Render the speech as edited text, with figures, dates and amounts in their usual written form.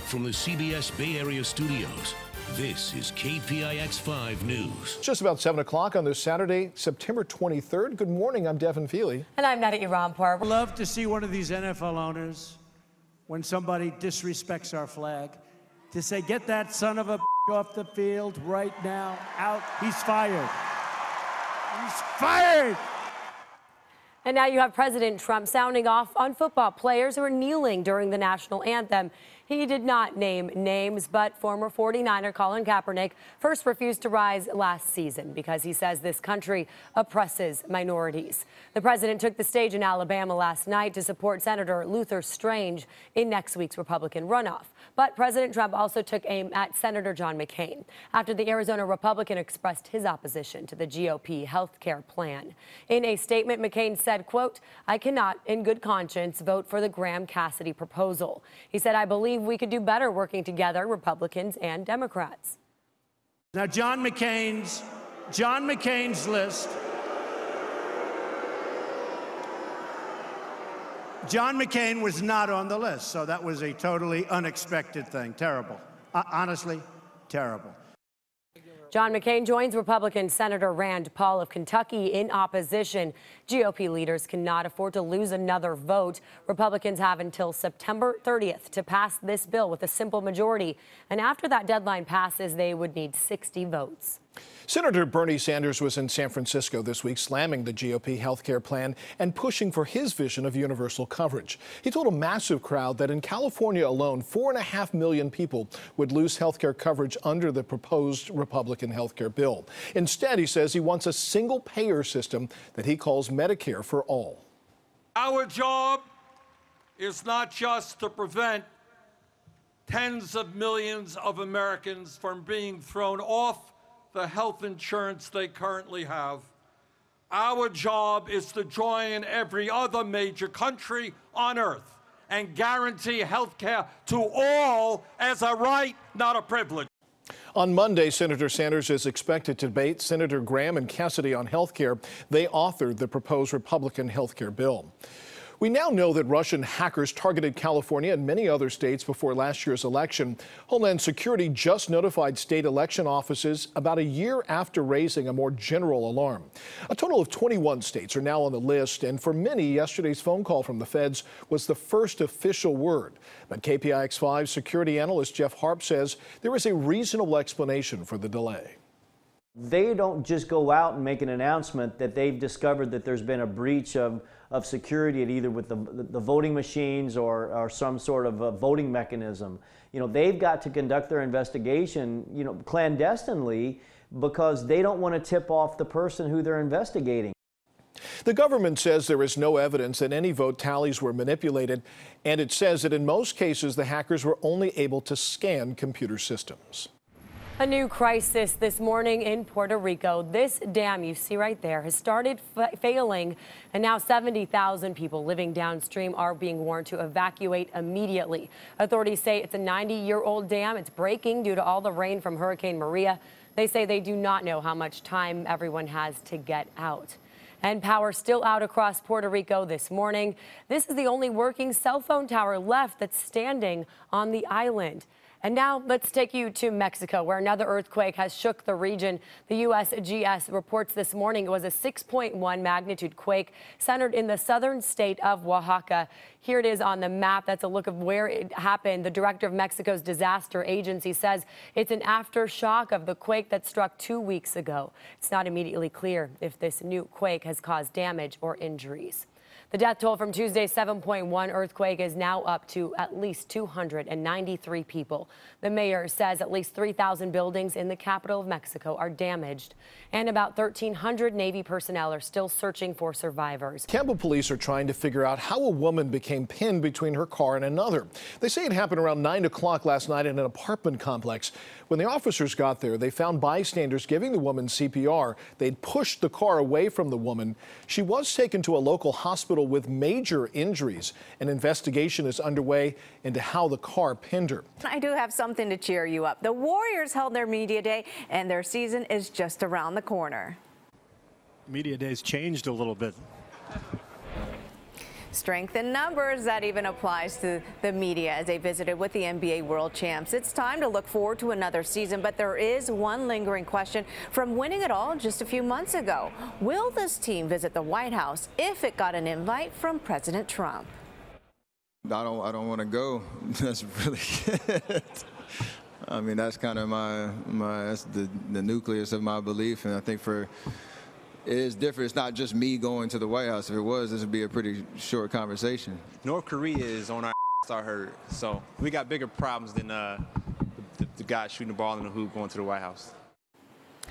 From the CBS Bay Area studios, this is KPIX 5 News. Just about 7 o'clock on this Saturday, September 23rd. Good morning, I'm Devin Fehely. And I'm Neda Iranpour. I'd love to see one of these NFL owners, when somebody disrespects our flag, to say, get that son of a off the field right now, out, he's fired. He's fired! And now you have President Trump sounding off on football players who are kneeling during the national anthem. He did not name names, but former 49er Colin Kaepernick first refused to rise last season because he says this country oppresses minorities. The president took the stage in Alabama last night to support Senator Luther Strange in next week's Republican runoff. But President Trump also took aim at Senator John McCain after the Arizona Republican expressed his opposition to the GOP health care plan. In a statement, McCain said, quote, "I cannot in good conscience vote for the Graham-Cassidy proposal." He said, "I believe we could do better working together, Republicans and Democrats." Now, John McCain's list. John McCain was not on the list, so that was a totally unexpected thing. Terrible. Honestly, terrible. John McCain joins Republican Senator Rand Paul of Kentucky in opposition. GOP leaders cannot afford to lose another vote. Republicans have until September 30th to pass this bill with a simple majority. And after that deadline passes, they would need 60 votes. Senator Bernie Sanders was in San Francisco this week slamming the GOP health care plan and pushing for his vision of universal coverage. He told a massive crowd that in California alone, 4.5 million people would lose health care coverage under the proposed Republican health care bill. Instead, he says he wants a single-payer system that he calls Medicare for all. Our job is not just to prevent tens of millions of Americans from being thrown off the health insurance they currently have. Our job is to join every other major country on earth and guarantee health care to all as a right, not a privilege. On Monday, Senator Sanders is expected to debate Senator Graham and Cassidy on health care. They authored the proposed Republican health care bill. We now know that Russian hackers targeted California and many other states before last year's election. Homeland Security just notified state election offices about a year after raising a more general alarm. A total of 21 states are now on the list, and for many, yesterday's phone call from the feds was the first official word. But KPIX 5 security analyst Jeff Harp says there is a reasonable explanation for the delay. They don't just go out and make an announcement that they've discovered that there's been a breach of security at either with the voting machines or some sort of a voting mechanism. You know, they've got to conduct their investigation, you know, clandestinely, because they don't want to tip off the person who they're investigating. The government says there is no evidence that any vote tallies were manipulated, and it says that in most cases the hackers were only able to scan computer systems. A new crisis this morning in Puerto Rico. This dam you see right there has started failing, and now 70,000 people living downstream are being warned to evacuate immediately. Authorities say it's a 90-year-old dam. It's breaking due to all the rain from Hurricane Maria. They say they do not know how much time everyone has to get out. And power still out across Puerto Rico this morning. This is the only working cell phone tower left that's standing on the island. And now let's take you to Mexico, where another earthquake has shook the region. The USGS reports this morning it was a 6.1 magnitude quake centered in the southern state of Oaxaca. Here it is on the map. That's a look of where it happened. The director of Mexico's disaster agency says it's an aftershock of the quake that struck 2 weeks ago. It's not immediately clear if this new quake has caused damage or injuries. The death toll from Tuesday's 7.1 earthquake is now up to at least 293 people. The mayor says at least 3,000 buildings in the capital of Mexico are damaged, and about 1,300 Navy personnel are still searching for survivors. Campbell police are trying to figure out how a woman became pinned between her car and another. They say it happened around 9 o'clock last night in an apartment complex. When the officers got there, they found bystanders giving the woman CPR. They'd pushed the car away from the woman. She was taken to a local hospital with major injuries. An investigation is underway into how the car pinned her. I do have something to cheer you up. The Warriors held their media day, and their season is just around the corner. Media day's changed a little bit. Strength in numbers, that even applies to the media as they visited with the NBA World Champs. It's time to look forward to another season, but there is one lingering question from winning it all just a few months ago. Will this team visit the White House if it got an invite from President Trump? I don't want to go. That's really it. I mean, that's kind of that's the nucleus of my belief, and I think it is different. It's not just me going to the White House. If it was, this would be a pretty short conversation. North Korea is on our I heard, so we got bigger problems than the guy shooting the ball in the hoop going to the White House.